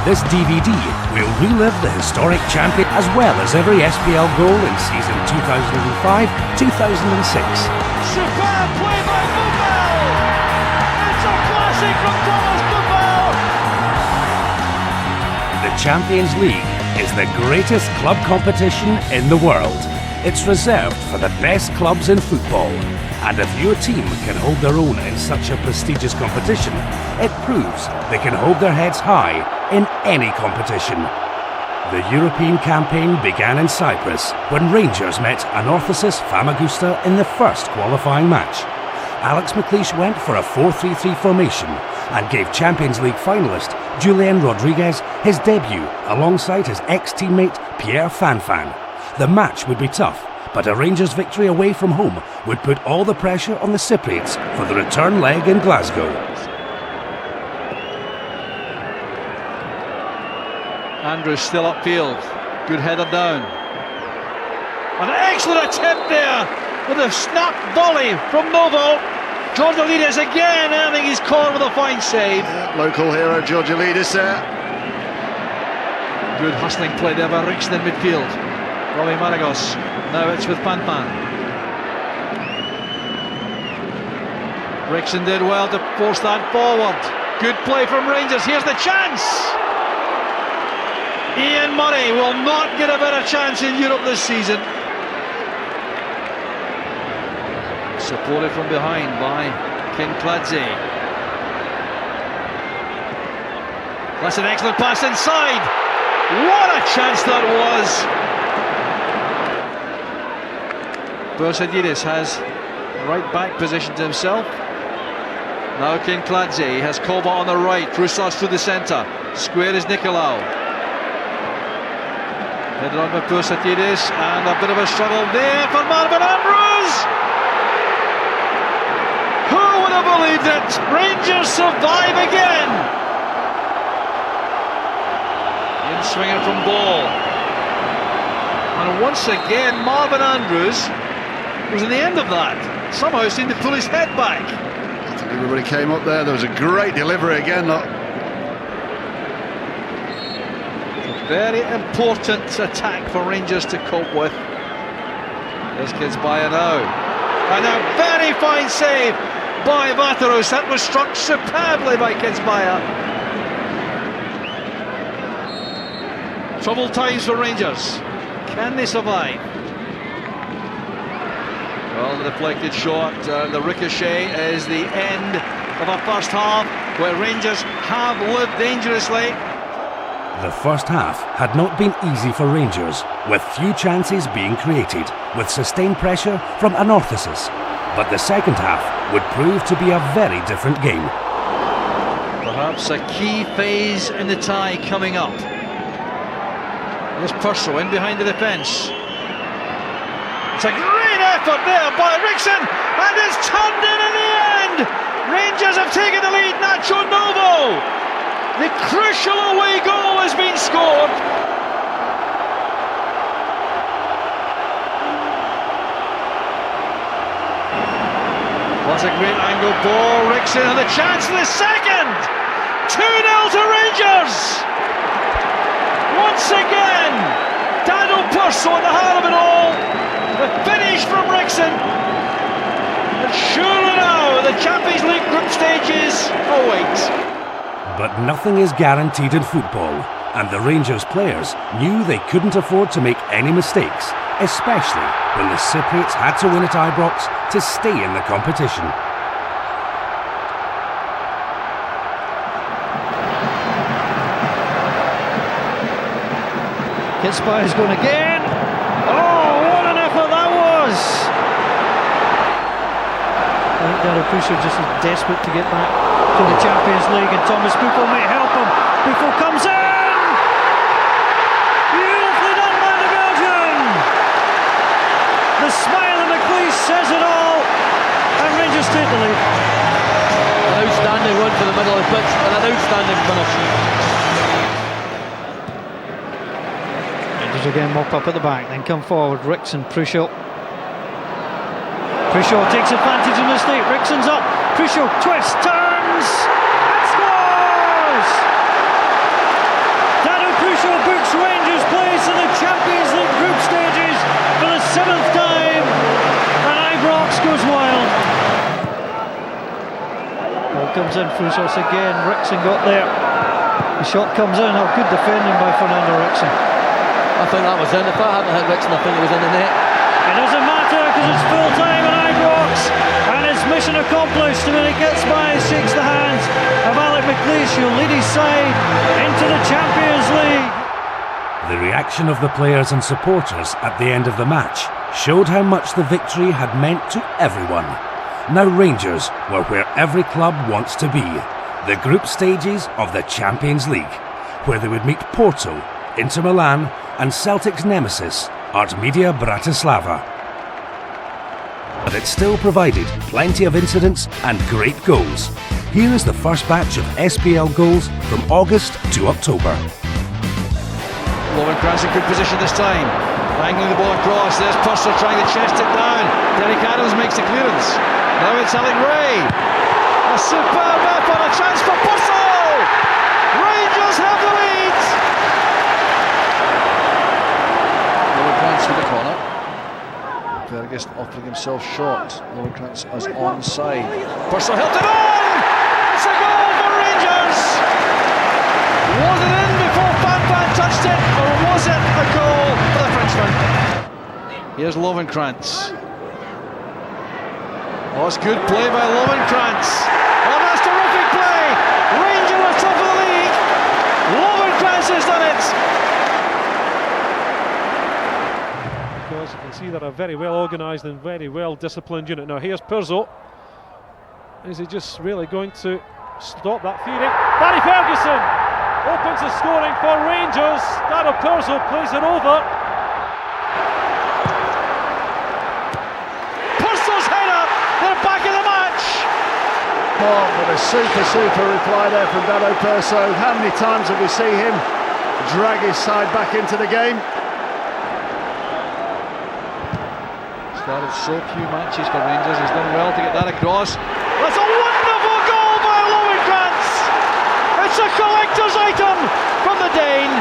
this DVD, we'll relive the historic champion as well as every SPL goal in season 2005-2006. Superb play by Buffel! It's a classic from Thomas Buffel! The Champions League is the greatest club competition in the world. It's reserved for the best clubs in football. And if your team can hold their own in such a prestigious competition, it proves they can hold their heads high in any competition. The European campaign began in Cyprus when Rangers met Anorthosis Famagusta in the first qualifying match. Alex McLeish went for a 4-3-3 formation and gave Champions League finalist Julian Rodriguez his debut alongside his ex-teammate Pierre Fanfan. The match would be tough, but a Rangers victory away from home would put all the pressure on the Cypriots for the return leg in Glasgow. Andrews still upfield, good header down. An excellent attempt there with a snap volley from Novo. Georgialidis again earning his corner with a fine save. Local hero Georgialidis there. Good hustling play there by Rixon in midfield. Robbie Maragos, now it's with Panpan. Rixon did well to force that forward. Good play from Rangers, here's the chance! Ian Murray will not get a better chance in Europe this season. Supported from behind by Kinkladze. That's an excellent pass inside. What a chance that was! Bursadidis has right back positioned himself. Now Kinkladze has Koba on the right. Roussos through the centre. Square is Nicolau. Headed on by Bursadidis, and a bit of a struggle there for Marvin Andrews. Who would have believed it? Rangers survive again. In swinger from Ball. And once again Marvin Andrews was in the end of that. Somehow seemed to pull his head back. I think everybody came up there. There was a great delivery again. Very important attack for Rangers to cope with. There's Kizbaya now. And a very fine save by Vateros. That was struck superbly by Kizbaya. Troubled times for Rangers. Can they survive? Well, the deflected shot, the ricochet is the end of a first half where Rangers have lived dangerously. The first half had not been easy for Rangers, with few chances being created, with sustained pressure from Anorthosis. But the second half would prove to be a very different game. Perhaps a key phase in the tie coming up. There's Purcell in behind the defence. It's a great effort there by Rixon, and it's turned in the end! Rangers have taken the lead, Nacho Novo! The crucial away goal has been scored. What a great angle ball, Rixon, and the chance for the second! 2-0 to Rangers! Once again, Daniel Purcell at the heart of it all. The finish from Rixon. And surely now the Champions League group stages await. But nothing is guaranteed in football, and the Rangers players knew they couldn't afford to make any mistakes, especially when the Cypriots had to win at Ibrox to stay in the competition. Kizbaya's going again. Oh, what an effort that was! I think Daryl Pusher just is desperate to get back to the Champions League, and Thomas Buffel may help him. Buffel comes in! Beautifully done by the Belgian! The smile of McLeish says it all, and Rangers take the lead. An outstanding run for the middle of the pitch, and an outstanding finish. Rangers again mop up at the back, then come forward. Rixon, Prushel. Prushel takes advantage of the mistake. Rixon's up. Prushel twists, turns, and scores! comes in. Frusos again. Rickson got there. The shot comes in. Oh, good defending by Fernando Rickson. I think that was in. If I hadn't hit Rickson, I think it was in the net. It doesn't matter because it's full time at Ibrox, and it's mission accomplished. When he gets by, shakes the hands of Alec McLeish, who'll lead his side into the Champions League. The reaction of the players and supporters at the end of the match showed how much the victory had meant to everyone. Now Rangers were where every club wants to be, the group stages of the Champions League, where they would meet Porto, Inter Milan and Celtic's nemesis, Artmedia Bratislava. But it still provided plenty of incidents and great goals. Here is the first batch of SPL goals from August to October. Lovencrantz in good position this time. Angling the ball across. There's Purcell trying to chest it down. Derek Adams makes the clearance. Now it's Alec Ray. A superb effort, a chance for Purcell! Rangers have the lead! Lovencrantz with the corner. Fergus offering himself short. Lovencrantz is onside. Purcell held it on! It's a goal for Rangers! Was it in before Fan touched it, or was it a goal for the Frenchman? Here's Lovencrantz. Oh, it's good play by Lovencrantz. Oh, that's terrific play! Rangers are top of the league. Lovencrantz has done it. Because you can see they're a very well organised and very well disciplined unit. Now here's Purcell. Is he just really going to stop that feeding? Barry Ferguson opens the scoring for Rangers. Daryl Purcell plays it over. Purcell's header. They're back in the match. Oh, but a super reply there from Dado Purcell. How many times have we seen him drag his side back into the game? Started so few matches for Rangers. He's done well to get that across. That's a wonderful goal by Lovencrantz. It's a collector's item from the Dane.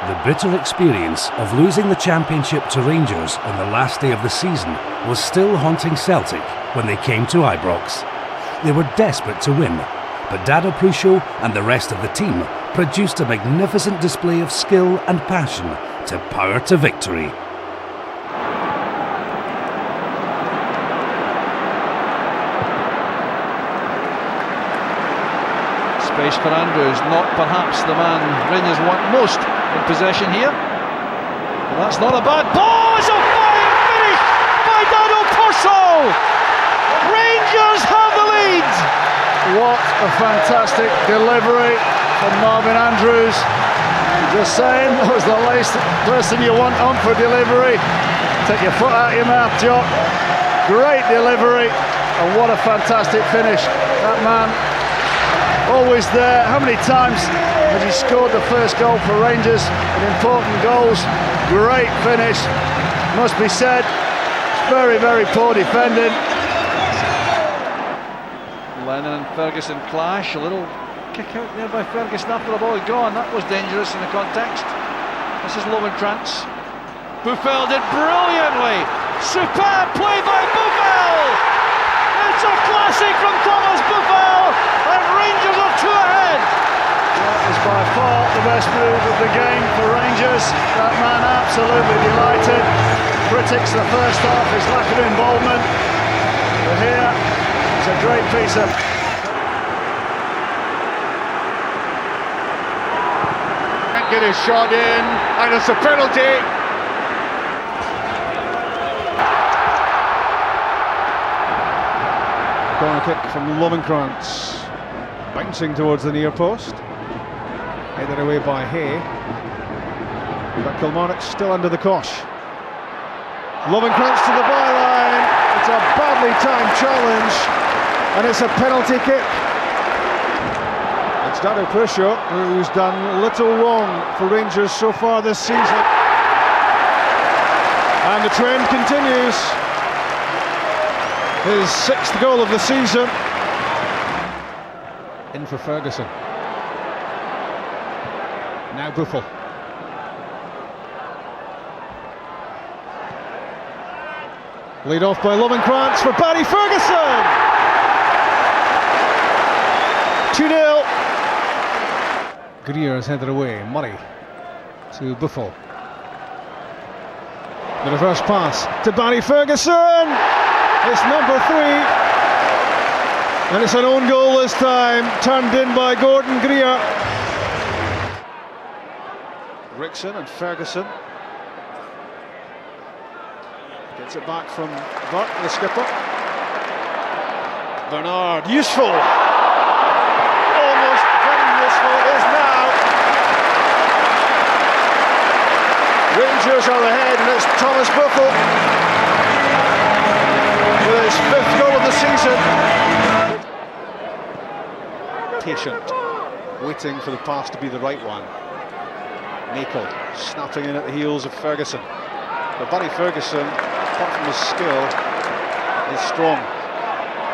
The bitter experience of losing the championship to Rangers on the last day of the season was still haunting Celtic when they came to Ibrox. They were desperate to win, but Dado Prucho and the rest of the team produced a magnificent display of skill and passion to power to victory. Space for Andrews, not perhaps the man Rangers want most in possession here. But that's not a bad ball. It's a fine finish by Dado Purcell. Rangers have the lead. What a fantastic delivery from Marvin Andrews. Just saying, that was the last person you want on for delivery. Take your foot out of your mouth, Jock. Great delivery, and what a fantastic finish. That man, always there. How many times has he scored the first goal for Rangers in important goals? Great finish, must be said. Very poor defending. Lennon and Ferguson clash. A little kick out there by Ferguson after the ball had gone. That was dangerous in the context. This is Lovencrantz. Buffel did brilliantly. Superb play by Buffel. It's a classic from Thomas Buffel, and Rangers are 2 ahead. That was by far the best move of the game for Rangers. That man absolutely delighted. Critics the first half, his lack of involvement. But here, it's a great piece of... Can't get his shot in, and it's a penalty. Corner kick from Lovencrantz, bouncing towards the near post, headed away by Hay, but Kilmarnock still under the cosh. Lovencrantz to the byline. It's a badly timed challenge, and it's a penalty kick. It's Dado Prucho who's done little wrong for Rangers so far this season, and the trend continues. His 6th goal of the season. In for Ferguson. Now Buffel. Lead off by Lovenkrands for Barry Ferguson. 2-0. Greer has headed away. Murray to Buffel. The reverse pass to Barry Ferguson. It's number 3. And it's an own goal this time, turned in by Gordon Greer. Rickson and Ferguson. Gets it back from Burke, the skipper. Bernard, useful. Almost very useful. It is now. Rangers are ahead, and it's Thomas Buffel with his 5th goal of the season. Patient, waiting for the pass to be the right one. Nakel snapping in at the heels of Ferguson. But Barry Ferguson, apart from his skill, is strong.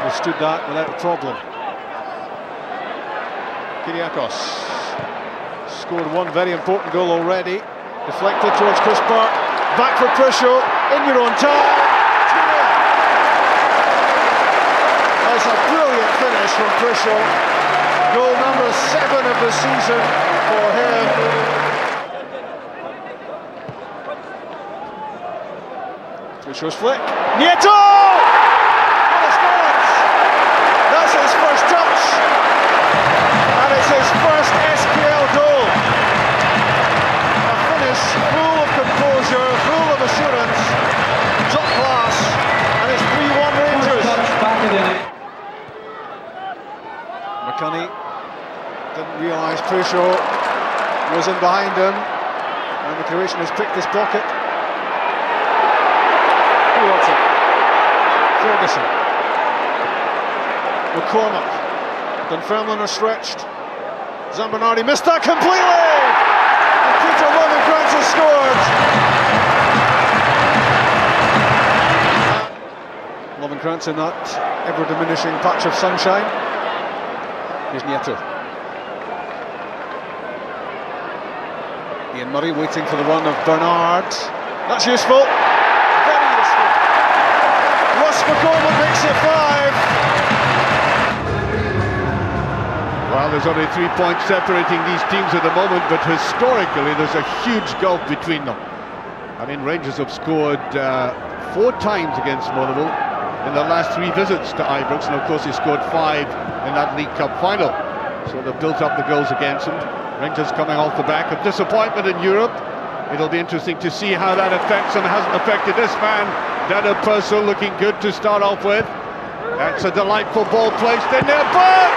Withstood that without a problem. Kyriakos scored one very important goal already. Deflected towards Chris Burke. Back for Prisho. In your own time. 2-0. That's a brilliant finish from Prisho. Goal number 7 of the season for him. Prisho's flick. Nieto! What a start! That's his first touch. And it's his first SPL goal. A finish full of composure, full of assurance. Top class. And it's 3-1 Rangers. McCunney didn't realise Prisho was in behind him, and the Croatian has picked his pocket. Who wants it? Ferguson. McCormack. Dunfermline are stretched. Zambonardi missed that completely! And Peter Lovenkrands has scored! Lovenkrands in that ever-diminishing patch of sunshine. Here's Nieto. Ian Murray waiting for the run of Bernard. That's useful. Very useful. Ross McCormack makes it 5. Well, there's only 3 points separating these teams at the moment, but historically there's a huge gulf between them. I mean, Rangers have scored 4 times against Motherwell in the last 3 visits to Ibrox, and of course he scored 5 in that League Cup final. So they've built up the goals against them. Rangers coming off the back of disappointment in Europe. It'll be interesting to see how that affects them. Hasn't affected this man. Daniel Purcell looking good to start off with. That's a delightful ball placed in there, but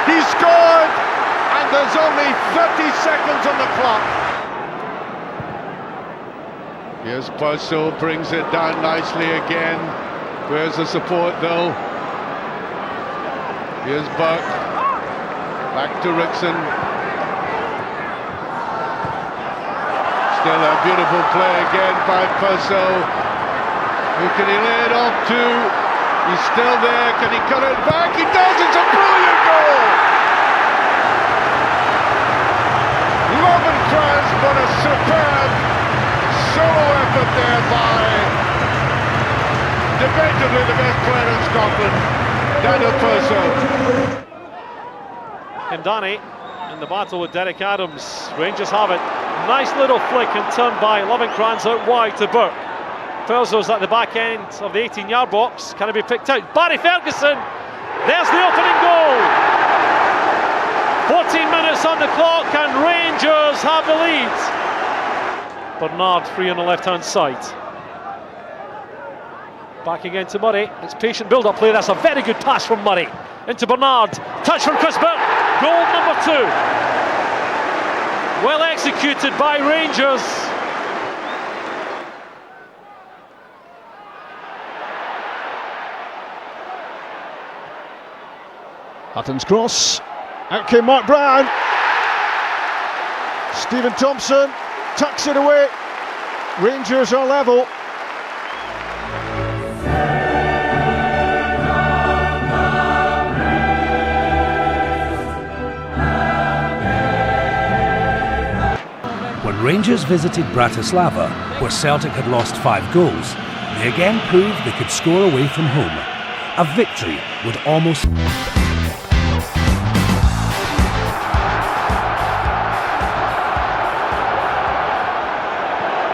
he scored, and there's only 30 seconds on the clock. Here's Purcell, brings it down nicely again. Where's the support though? Here's Burke. Back to Rickson. Still a beautiful play again by Purcell. Who can he lay it off to? He's still there. Can he cut it back? He does! It's a brilliant goal! Lovenkrands, but a superb solo effort there by debatably the best player in Scotland, Daniel Purcell. Kendani in the battle with Derek Adams. Rangers have it. Nice little flick and turn by Lovenkrands out wide to Burke. Purcell's at the back end of the 18-yard box. Can it be picked out? Barry Ferguson! There's the opening goal! 14 minutes on the clock and Rangers have the lead. Bernard free on the left-hand side. Back again to Murray. It's patient build-up play. That's a very good pass from Murray. Into Bernard. Touch from Chris Burke. Goal number 2. Well executed by Rangers. Hutton's cross. Out came Mark Brown. Stephen Thompson tucks it away. Rangers are level. When Rangers visited Bratislava, where Celtic had lost 5 goals. They again proved they could score away from home. A victory would almost...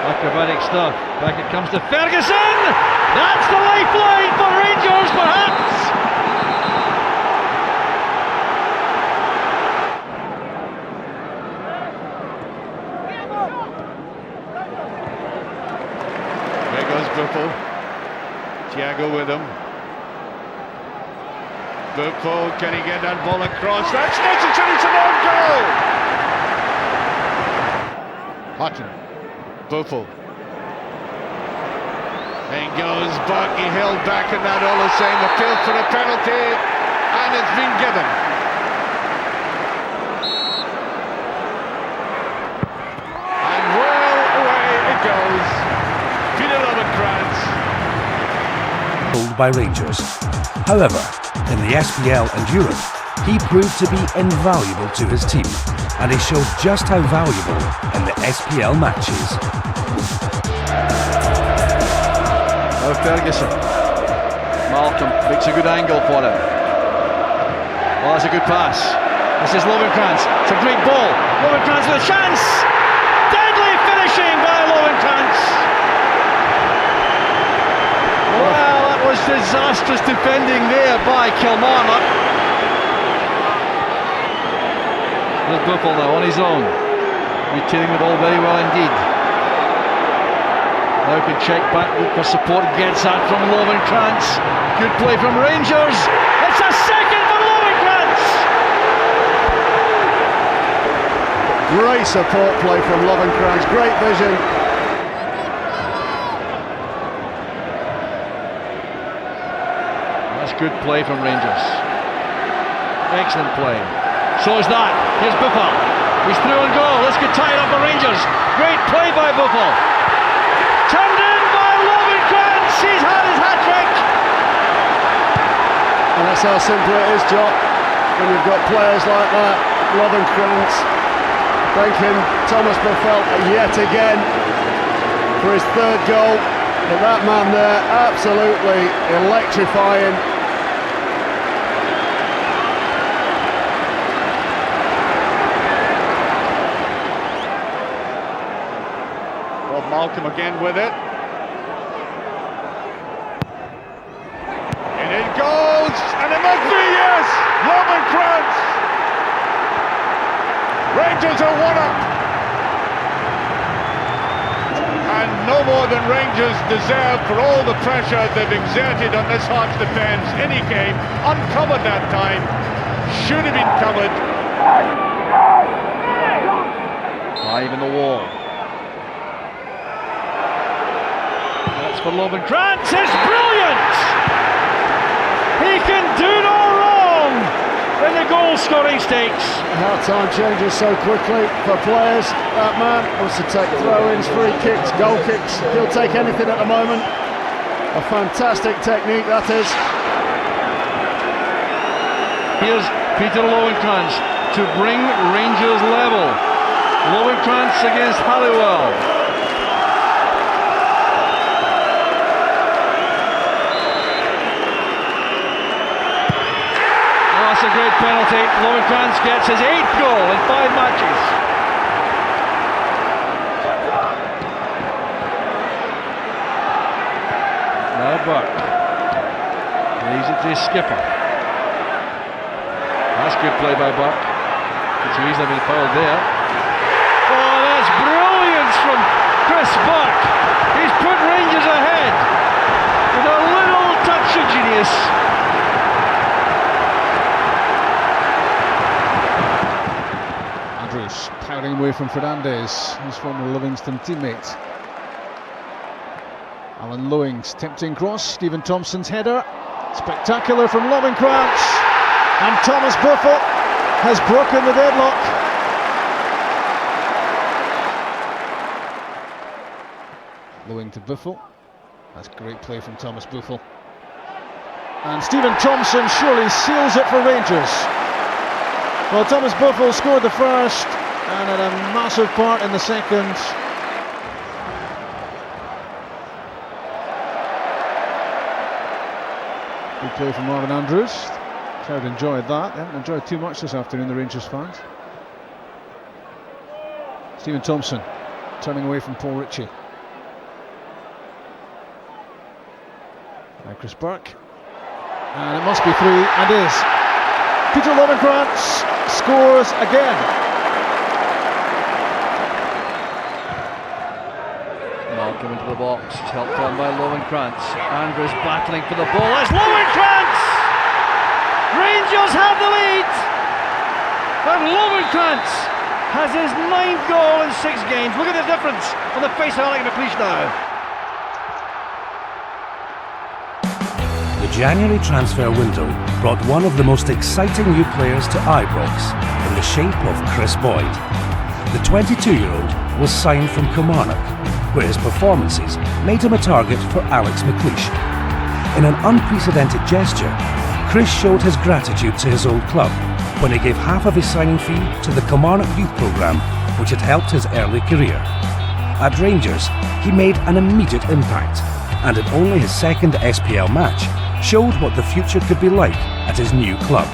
Acrobatic stuff. Back it comes to Ferguson! That's the lifeline for Rangers, perhaps! There goes Buffel. Thiago with him. Buffel, can he get that ball across? That's necessary, it's an own goal! Hutton. Buffel. In goes Buck, he held back in that all the same, appealed for a penalty, and it's been given. And well away it goes. Peter Lovenkrands. ...pulled by Rangers. However, in the SPL and Europe, he proved to be invaluable to his team, and he showed just how valuable in the SPL matches. Now Ferguson. Malcolm makes a good angle for him. Oh, that's a good pass. This is Lovenkrands. It's a great ball. Lovenkrands with a chance. Deadly finishing by Lovenkrands. Well, that was disastrous defending there by Kilmarnock. There's Buffel now on his own, retaining the ball very well indeed. Now can check back, look for support, gets that from Lovenkrands. Good play from Rangers. It's a second for Lovenkrands. Great support play from Lovenkrands, great vision. That's good play from Rangers. Excellent play. So is that. Here's Buffel. He's through and goal. Let's get tied up for Rangers. Great play by Buffel. Turned in by Lovenkrands. He's had his hat-trick. And that's how simple it is, Jock, when you've got players like that. Lovenkrands thanking Thomas Buffel yet again for his 3rd goal. But that man there, absolutely electrifying. Malcolm again with it. And it goes! And it must be, yes! Lovenkrands! Rangers are 1-up! And no more than Rangers deserve for all the pressure they've exerted on this Hearts defence. Any game, uncovered that time, should have been covered. 5 in the wall. For Lovenkrands, it's brilliant! He can do no wrong in the goal-scoring stakes. Half-time changes so quickly for players. That man wants to take throw-ins, free kicks, goal kicks. He'll take anything at the moment. A fantastic technique, that is. Here's Peter Lovenkrands to bring Rangers level. Lovenkrands against Halliwell. That's a great penalty. Lovenkrands gets his 8th goal in 5 matches. Now Buck leaves it to his skipper. That's good play by Buck. Could you easily have been fouled there. Oh, that's brilliance from Chris Buck. He's put Rangers ahead with a little touch of genius. Powering away from Fernandez, his former Livingston teammate. Alan Lewings, tempting cross, Stephen Thompson's header. Spectacular from Lovenkrands. And Thomas Buffel has broken the deadlock. Lewing to Buffel. That's great play from Thomas Buffel. And Stephen Thompson surely seals it for Rangers. Well, Thomas Buffel scored the first, and had a massive part in the second. Good play from Marvin Andrews. Crowd enjoyed that. They haven't enjoyed too much this afternoon, the Rangers fans. Stephen Thompson turning away from Paul Ritchie. Now Chris Burke. And it must be three, and is. Peter Lovenkrands scores again. Malcolm into the box, helped on by Lovenkrands. Andrews battling for the ball. It's Lovenkrands! Rangers have the lead! And Lovenkrands has his 9th goal in 6 games. Look at the difference on the face of Alec McLeish now. The January transfer window brought one of the most exciting new players to Ibrox in the shape of Chris Boyd. The 22-year-old was signed from Kilmarnock, where his performances made him a target for Alex McLeish. In an unprecedented gesture, Chris showed his gratitude to his old club when he gave half of his signing fee to the Kilmarnock Youth Programme, which had helped his early career. At Rangers, he made an immediate impact, and in only his 2nd SPL match, showed what the future could be like at his new club.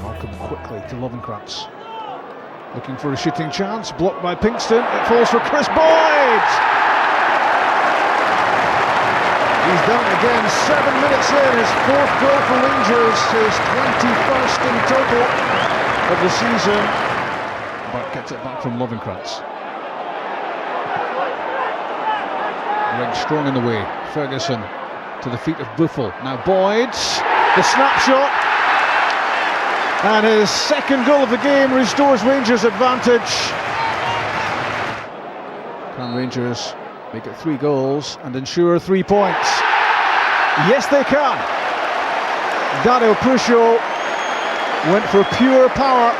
Malcolm quickly to Lovenkrands. Looking for a shooting chance, blocked by Pinkston. It falls for Chris Boyd! He's done it again, 7 minutes in, his 4th goal for Rangers, his 21st in total of the season. But gets it back from Lovenkrands. Greg Strong in the way. Ferguson to the feet of Buffel. Now Boyd, the snapshot, and his 2nd goal of the game restores Rangers' advantage. Can Rangers make it 3 goals and ensure 3 points? Yes, they can. Dario Pruscio went for pure power.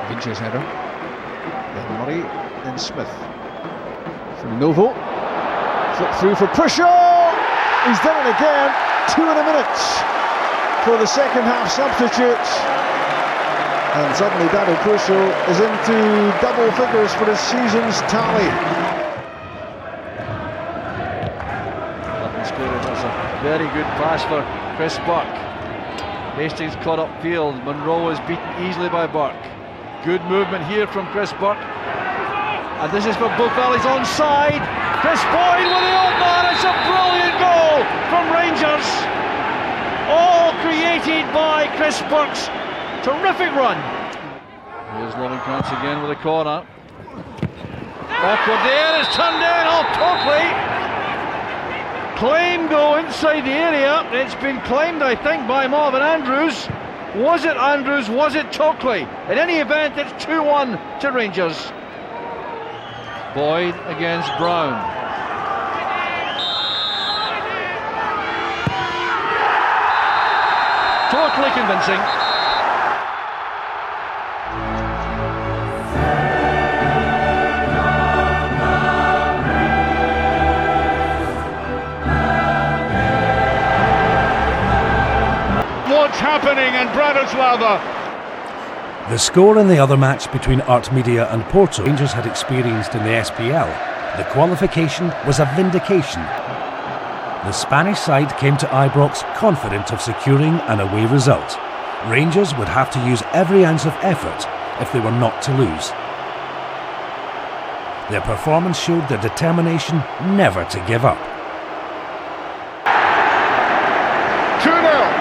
Rangers header. Then Murray, then Smith. From Novo, flip through for Pruscio. He's done it again. 2 in a minute for the second half substitute, and suddenly Dario Pruscio is into double figures for his season's tally. That's a very good pass for Chris Burke. Hastings caught upfield. Monroe was beaten easily by Burke. Good movement here from Chris Burke. And this is for Buffel, he's onside. Chris Boyd with the old man, it's a brilliant goal from Rangers. All created by Chris Burke's terrific run. Here's Lovenkrands again with a corner. Awkward there, it's turned in off Tockley. Claim goal inside the area. It's been claimed, I think, by Marvin Andrews. Was it Andrews? Was it Tockley? In any event, it's 2-1 to Rangers. Boyd against Brown. Totally convincing. What's happening in Bratislava? The score in the other match between Artmedia and Porto Rangers had experienced in the SPL, the qualification was a vindication. The Spanish side came to Ibrox confident of securing an away result. Rangers would have to use every ounce of effort if they were not to lose. Their performance showed their determination never to give up. 2-0.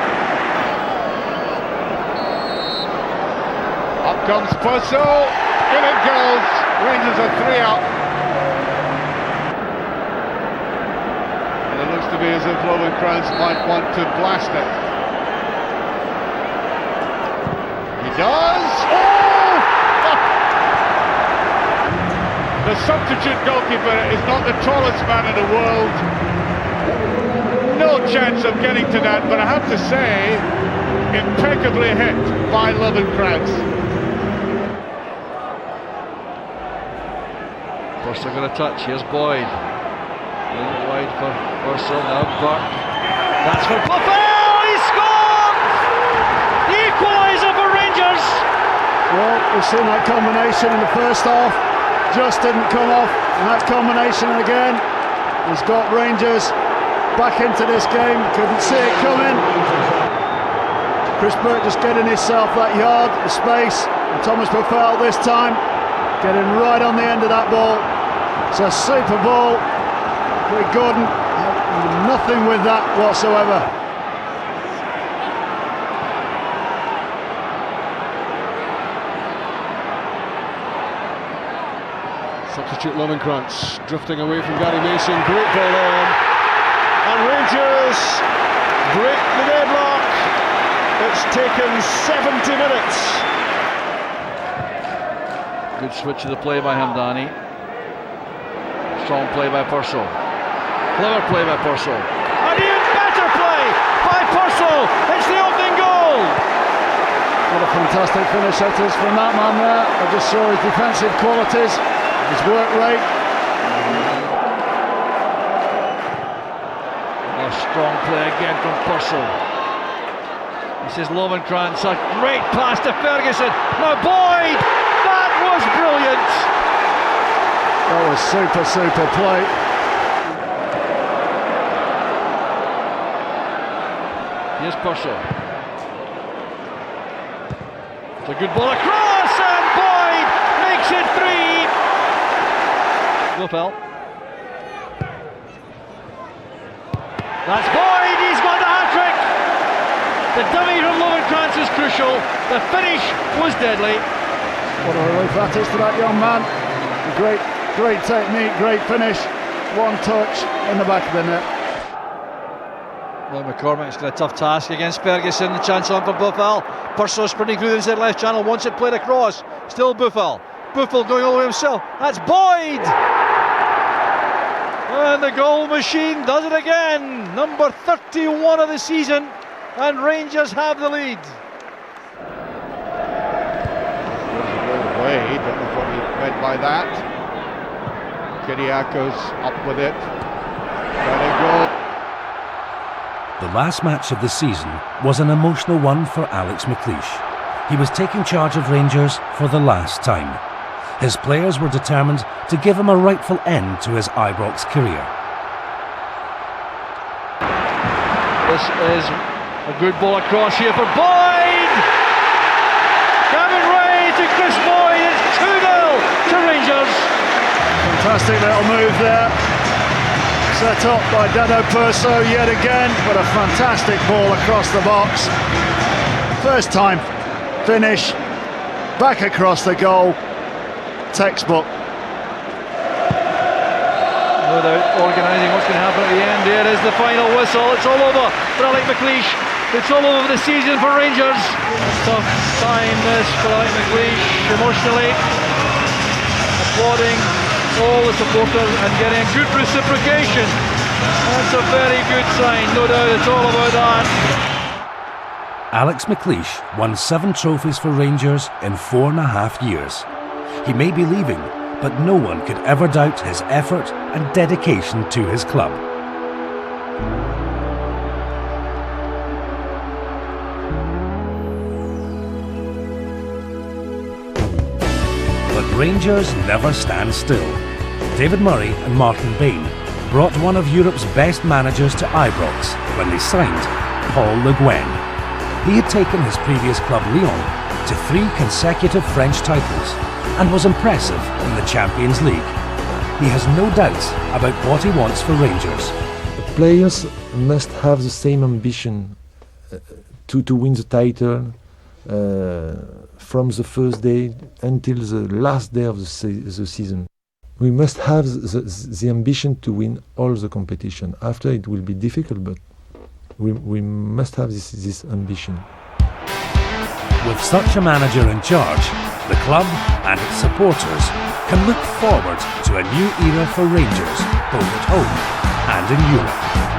Up comes Purcell, in it goes. Rangers are 3 out. And it looks to be as if Lovenkrands might want to blast it. He does! Oh! The substitute goalkeeper is not the tallest man in the world. No chance of getting to that, but I have to say, impeccably hit by Lovenkrands. Purcell got a touch, here's Boyd. A little wide for Purcell, now Burke. That's for Buffel, he scored! The equaliser Rangers! Well, we've seen that combination in the first half, just didn't come off, and that combination again has got Rangers back into this game, couldn't see it coming. Chris Burke just getting himself that yard of space, and Thomas Buffel this time getting right on the end of that ball. It's a super ball. Craig Gordon had nothing with that whatsoever. Substitute Lovenkrantz drifting away from Gary Mason. Great ball on. And Rangers break the deadlock. It's taken 70 minutes. Good switch of the play by Hamdani. Strong play by Purcell. Clever play by Purcell. And even better play by Purcell. It's the opening goal. What a fantastic finish that is from that man there. I just saw his defensive qualities, his work rate. A strong play again from Purcell. This is Lovenkrantz, a great pass to Ferguson. Now Boyd, that was brilliant. That was super play. Here's Purcell. It's a good ball across, and Boyd makes it 3. Buffel. That's Boyd, he's got the hat-trick. The dummy from Lovenkrantz is crucial. The finish was deadly. What a relief that is to that young man. Great technique, great finish. One touch in the back of the net. Well, McCormick's got a tough task against Ferguson. The chance on for Buffel. Purcell sprinting through the inside left channel. Wants it played across. Still Buffel. Buffel going all the way himself. That's Boyd! And the goal machine does it again. Number 31 of the season. And Rangers have the lead. Away, don't know what he meant by that. Kyriakos up with it. Trying to go. The last match of the season was an emotional one for Alex McLeish. He was taking charge of Rangers for the last time. His players were determined to give him a rightful end to his Ibrox career. This is a good ball across here for Boyd! Gavin Ray to Chris Boyd, it's 2-0 to Rangers. Fantastic little move there. Set up by Dado Purcell yet again, but a fantastic ball across the box. First time finish, back across the goal, textbook. No doubt organising what's going to happen at the end. There is the final whistle, it's all over for Alex McLeish. It's all over the season for Rangers. Tough time this for Alex McLeish, emotionally. Applauding all the supporters and getting a good reciprocation. That's a very good sign, no doubt it's all about that. Alex McLeish won 7 trophies for Rangers in 4.5 years. He may be leaving, but no one could ever doubt his effort and dedication to his club. But Rangers never stand still. David Murray and Martin Bain brought one of Europe's best managers to Ibrox when they signed Paul Le Guen. He had taken his previous club Lyon to 3 consecutive French titles and was impressive in the Champions League. He has no doubts about what he wants for Rangers. The players must have the same ambition to win the title from the first day until the last day of the season. We must have the ambition to win all the competition. After it will be difficult, but we must have this ambition. With such a manager in charge, the club and its supporters can look forward to a new era for Rangers, both at home and in Europe.